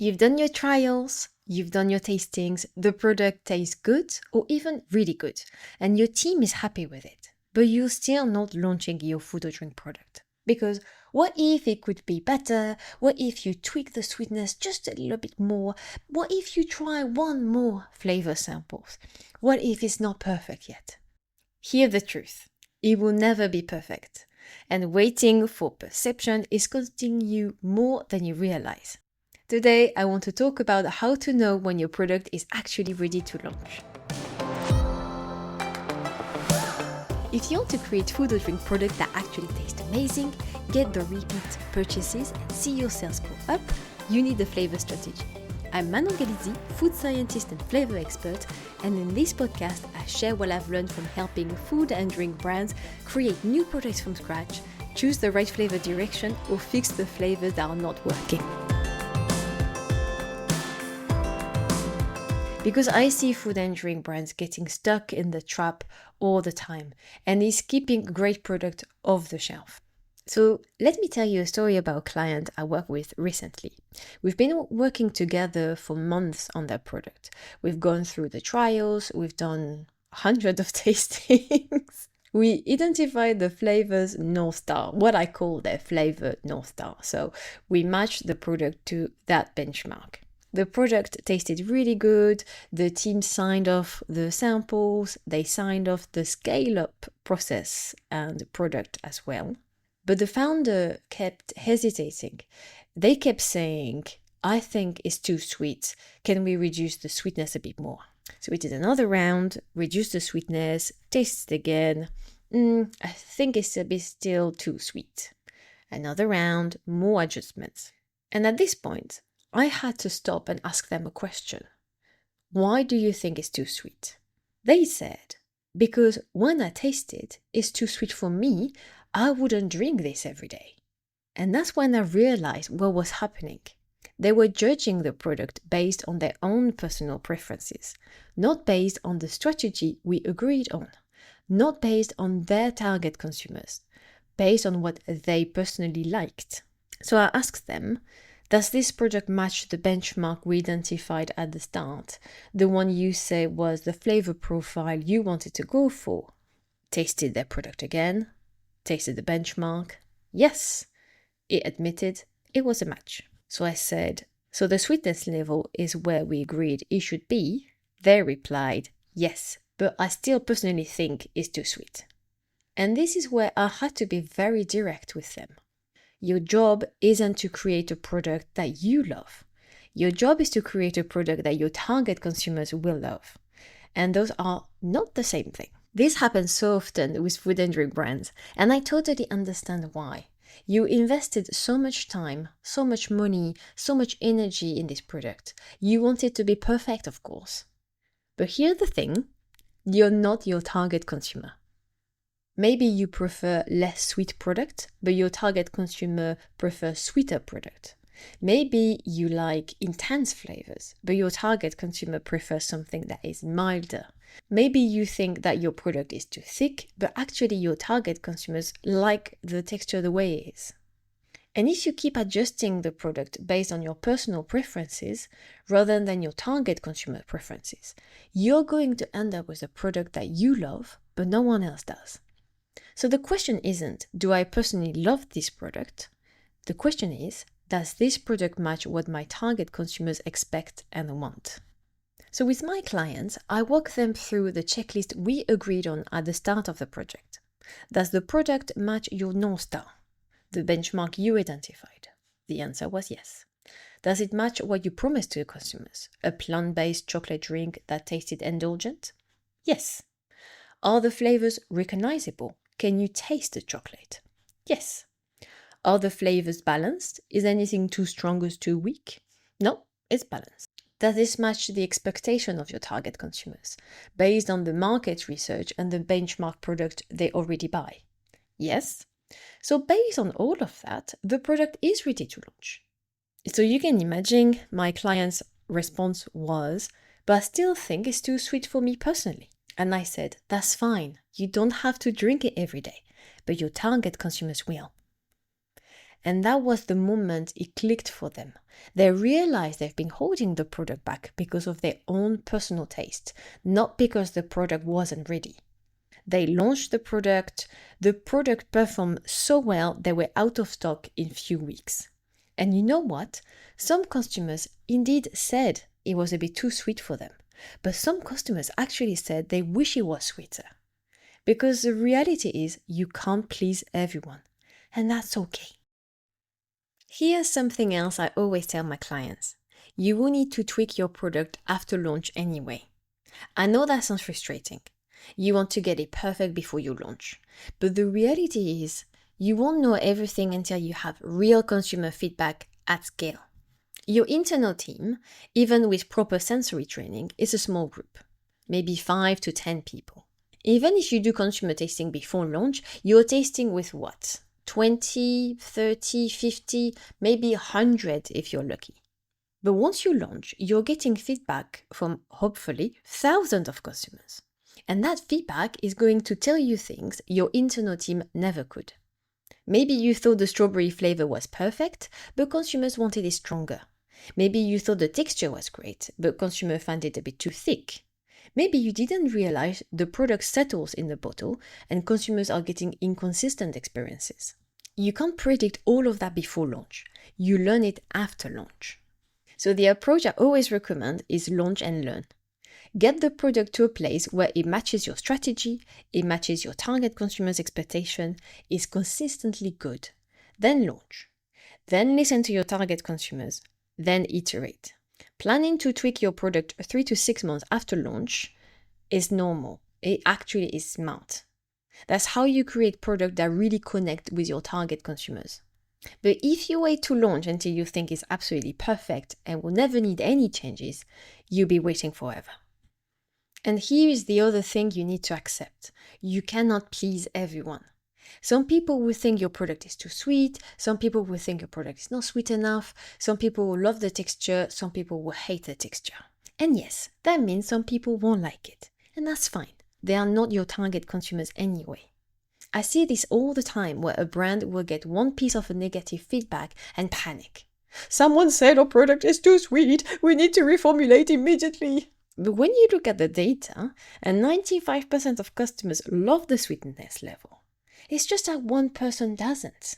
You've done your trials, you've done your tastings, the product tastes good or even really good, and your team is happy with it, but you're still not launching your food or drink product. Because what if it could be better? What if you tweak the sweetness just a little bit more? What if you try one more flavor samples? What if it's not perfect yet? Hear the truth. It will never be perfect. And waiting for perception is costing you more than you realize. Today, I want to talk about how to know when your product is actually ready to launch. If you want to create food or drink products that actually taste amazing, get the repeat purchases and see your sales go up, you need a flavor strategy. I'm Manon Galizzi, food scientist and flavor expert, and in this podcast, I share what I've learned from helping food and drink brands create new products from scratch, choose the right flavor direction, or fix the flavors that are not working. Because I see food and drink brands getting stuck in the trap all the time, and is keeping great product off the shelf. So let me tell you a story about a client I worked with recently. We've been working together for months on their product. We've gone through the trials, we've done hundreds of tastings. We identified the flavors North Star, what I call their flavor North Star. So we matched the product to that benchmark. The product tasted really good, the team signed off the samples, they signed off the scale-up process and product as well. But the founder kept hesitating. They kept saying, I think it's too sweet. Can we reduce the sweetness a bit more? So we did another round, reduced the sweetness, tasted again. I think it's a bit still too sweet. Another round, more adjustments. And at this point, I had to stop and ask them a question. Why do you think it's too sweet? They said, because when I taste it, it's too sweet for me. I wouldn't drink this every day. And that's when I realized what was happening. They were judging the product based on their own personal preferences, not based on the strategy we agreed on, not based on their target consumers, based on what they personally liked. So I asked them, does this product match the benchmark we identified at the start, the one you say was the flavor profile you wanted to go for? Tasted their product again, tasted the benchmark. Yes, it admitted it was a match. So I said, so the sweetness level is where we agreed it should be? They replied, yes, but I still personally think it's too sweet. And this is where I had to be very direct with them. Your job isn't to create a product that you love. Your job is to create a product that your target consumers will love. And those are not the same thing. This happens so often with food and drink brands, and I totally understand why. You invested so much time, so much money, so much energy in this product. You want it to be perfect, of course. But here's the thing, you're not your target consumer. Maybe you prefer less sweet product, but your target consumer prefers sweeter product. Maybe you like intense flavors, but your target consumer prefers something that is milder. Maybe you think that your product is too thick, but actually your target consumers like the texture the way it is. And if you keep adjusting the product based on your personal preferences rather than your target consumer preferences, you're going to end up with a product that you love, but no one else does. So the question isn't, do I personally love this product? The question is, does this product match what my target consumers expect and want? So with my clients, I walk them through the checklist we agreed on at the start of the project. Does the product match your North Star, the benchmark you identified? The answer was yes. Does it match what you promised to your consumers, a plant-based chocolate drink that tasted indulgent? Yes. Are the flavors recognizable? Can you taste the chocolate? Yes. Are the flavors balanced? Is anything too strong or too weak? No, it's balanced. Does this match the expectation of your target consumers, based on the market research and the benchmark product they already buy? Yes. So based on all of that, the product is ready to launch. So you can imagine my client's response was, but I still think it's too sweet for me personally. And I said, that's fine. You don't have to drink it every day, but your target consumers will. And that was the moment it clicked for them. They realized they've been holding the product back because of their own personal taste, not because the product wasn't ready. They launched the product performed so well they were out of stock in few weeks. And you know what? Some customers indeed said it was a bit too sweet for them, but some customers actually said they wish it was sweeter. Because the reality is you can't please everyone, and that's okay. Here's something else I always tell my clients. You will need to tweak your product after launch anyway. I know that sounds frustrating. You want to get it perfect before you launch. But the reality is, you won't know everything until you have real consumer feedback at scale. Your internal team, even with proper sensory training, is a small group, maybe 5 to 10 people. Even if you do consumer tasting before launch, you're tasting with what? 20, 30, 50, maybe 100 if you're lucky. But once you launch, you're getting feedback from, hopefully, thousands of customers. And that feedback is going to tell you things your internal team never could. Maybe you thought the strawberry flavor was perfect, but consumers wanted it stronger. Maybe you thought the texture was great, but consumers found it a bit too thick. Maybe you didn't realize the product settles in the bottle and consumers are getting inconsistent experiences. You can't predict all of that before launch. You learn it after launch. So the approach I always recommend is launch and learn. Get the product to a place where it matches your strategy, it matches your target consumer's expectation, is consistently good. Then launch. Then listen to your target consumers. Then iterate. Planning to tweak your product 3 to 6 months after launch is normal. It actually is smart. That's how you create products that really connect with your target consumers. But if you wait to launch until you think it's absolutely perfect and will never need any changes, you'll be waiting forever. And here is the other thing you need to accept. You cannot please everyone. Some people will think your product is too sweet, some people will think your product is not sweet enough, some people will love the texture, some people will hate the texture. And yes, that means some people won't like it. And that's fine. They are not your target consumers anyway. I see this all the time where a brand will get one piece of a negative feedback and panic. Someone said our product is too sweet, we need to reformulate immediately. But when you look at the data, and 95% of customers love the sweetness level, it's just that one person doesn't.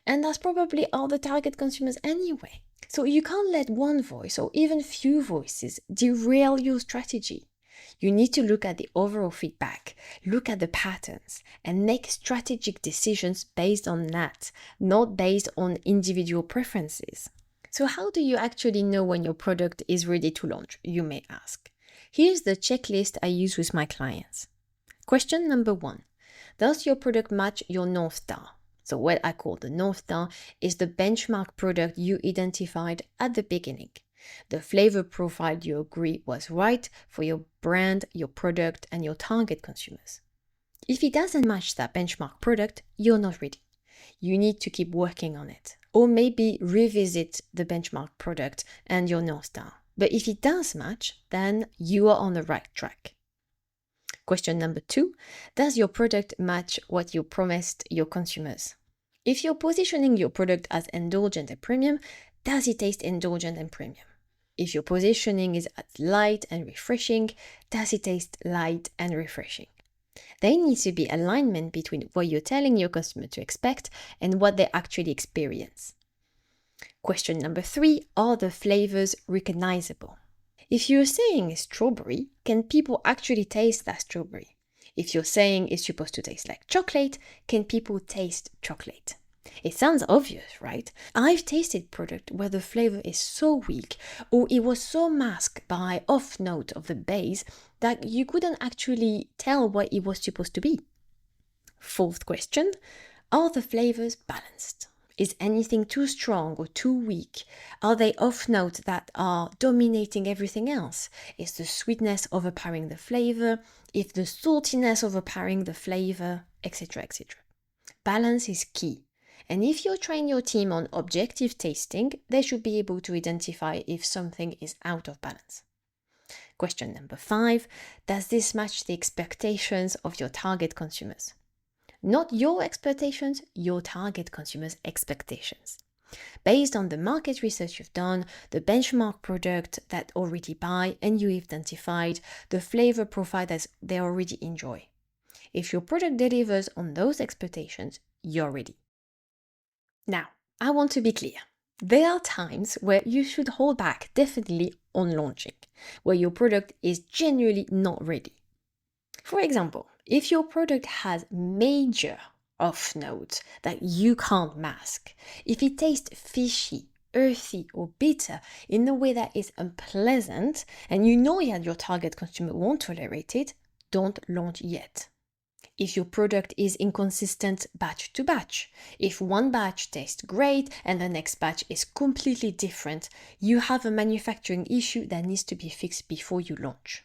And that's probably all the target consumers anyway. So you can't let one voice or even few voices derail your strategy. You need to look at the overall feedback, look at the patterns, and make strategic decisions based on that, not based on individual preferences. So how do you actually know when your product is ready to launch, you may ask? Here's the checklist I use with my clients. Question number 1. Does your product match your North Star? So what I call the North Star is the benchmark product you identified at the beginning. The flavor profile you agree was right for your brand, your product, and your target consumers. If it doesn't match that benchmark product, you're not ready. You need to keep working on it, or maybe revisit the benchmark product and your North Star. But if it does match, then you are on the right track. Question number 2, does your product match what you promised your consumers? If you're positioning your product as indulgent and premium, does it taste indulgent and premium? If your positioning is as light and refreshing, does it taste light and refreshing? There needs to be alignment between what you're telling your customer to expect and what they actually experience. Question number 3, are the flavors recognizable? If you're saying strawberry, can people actually taste that strawberry? If you're saying it's supposed to taste like chocolate, can people taste chocolate? It sounds obvious, right? I've tasted product where the flavor is so weak or it was so masked by off note of the base that you couldn't actually tell what it was supposed to be. 4th question, are the flavors balanced? Is anything too strong or too weak? Are they off note that are dominating everything else? Is the sweetness overpowering the flavor? Is the saltiness overpowering the flavor? Etc. etc. Balance is key. And if you're training your team on objective tasting, they should be able to identify if something is out of balance. Question number 5, does this match the expectations of your target consumers? Not your expectations, your target consumers' expectations. Based on the market research you've done, the benchmark product that already buy and you identified, the flavor profile that they already enjoy. If your product delivers on those expectations, you're ready. Now, I want to be clear. There are times where you should hold back, definitely on launching, where your product is genuinely not ready. For example, if your product has major off notes that you can't mask, if it tastes fishy, earthy, or bitter in a way that is unpleasant, and you know that your target consumer won't tolerate it, don't launch yet. If your product is inconsistent batch to batch, if one batch tastes great and the next batch is completely different, you have a manufacturing issue that needs to be fixed before you launch.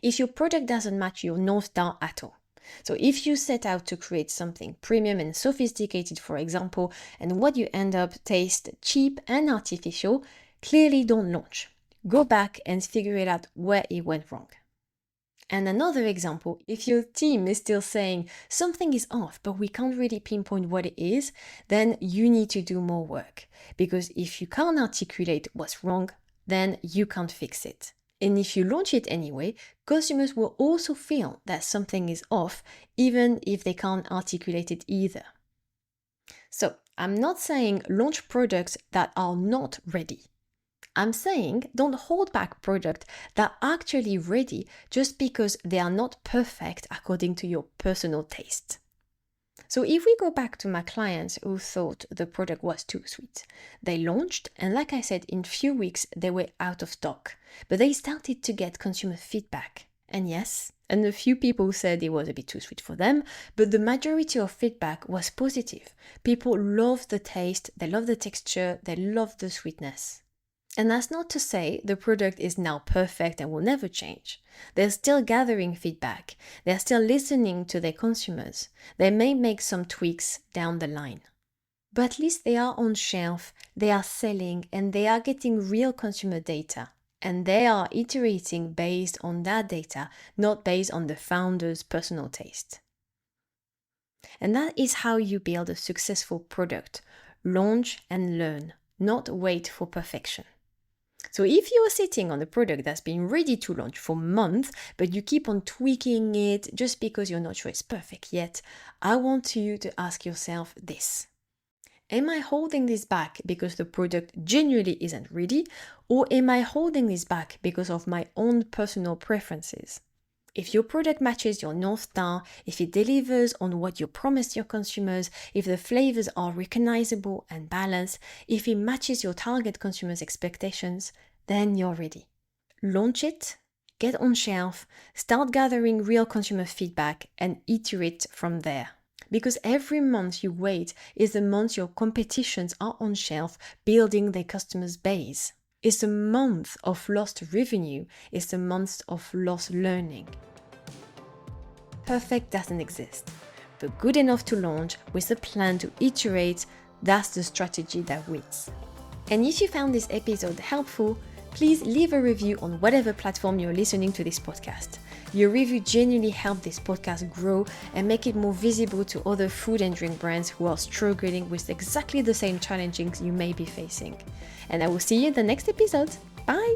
If your product doesn't match your North Star at all, so if you set out to create something premium and sophisticated, for example, and what you end up tastes cheap and artificial, clearly don't launch. Go back and figure it out where it went wrong. And another example, if your team is still saying something is off, but we can't really pinpoint what it is, then you need to do more work. Because if you can't articulate what's wrong, then you can't fix it. And if you launch it anyway, customers will also feel that something is off, even if they can't articulate it either. So I'm not saying launch products that are not ready. I'm saying don't hold back products that are actually ready just because they are not perfect according to your personal taste. So if we go back to my clients who thought the product was too sweet, they launched and like I said, in few weeks they were out of stock, but they started to get consumer feedback. And yes, and a few people said it was a bit too sweet for them, but the majority of feedback was positive. People loved the taste, they loved the texture, they loved the sweetness. And that's not to say the product is now perfect and will never change. They're still gathering feedback. They're still listening to their consumers. They may make some tweaks down the line. But at least they are on shelf, they are selling, and they are getting real consumer data. And they are iterating based on that data, not based on the founder's personal taste. And that is how you build a successful product. Launch and learn, not wait for perfection. So if you're sitting on a product that's been ready to launch for months, but you keep on tweaking it just because you're not sure it's perfect yet, I want you to ask yourself this. Am I holding this back because the product genuinely isn't ready, or am I holding this back because of my own personal preferences? If your product matches your North Star, if it delivers on what you promised your consumers, if the flavors are recognizable and balanced, if it matches your target consumers' expectations, then you're ready. Launch it, get on shelf, start gathering real consumer feedback, and iterate from there. Because every month you wait is the month your competitions are on shelf building their customers' base. It's a month of lost revenue, it's a month of lost learning. Perfect doesn't exist, but good enough to launch with a plan to iterate, that's the strategy that wins. And if you found this episode helpful, please leave a review on whatever platform you're listening to this podcast. Your review genuinely helps this podcast grow and make it more visible to other food and drink brands who are struggling with exactly the same challenges you may be facing. And I will see you in the next episode. Bye!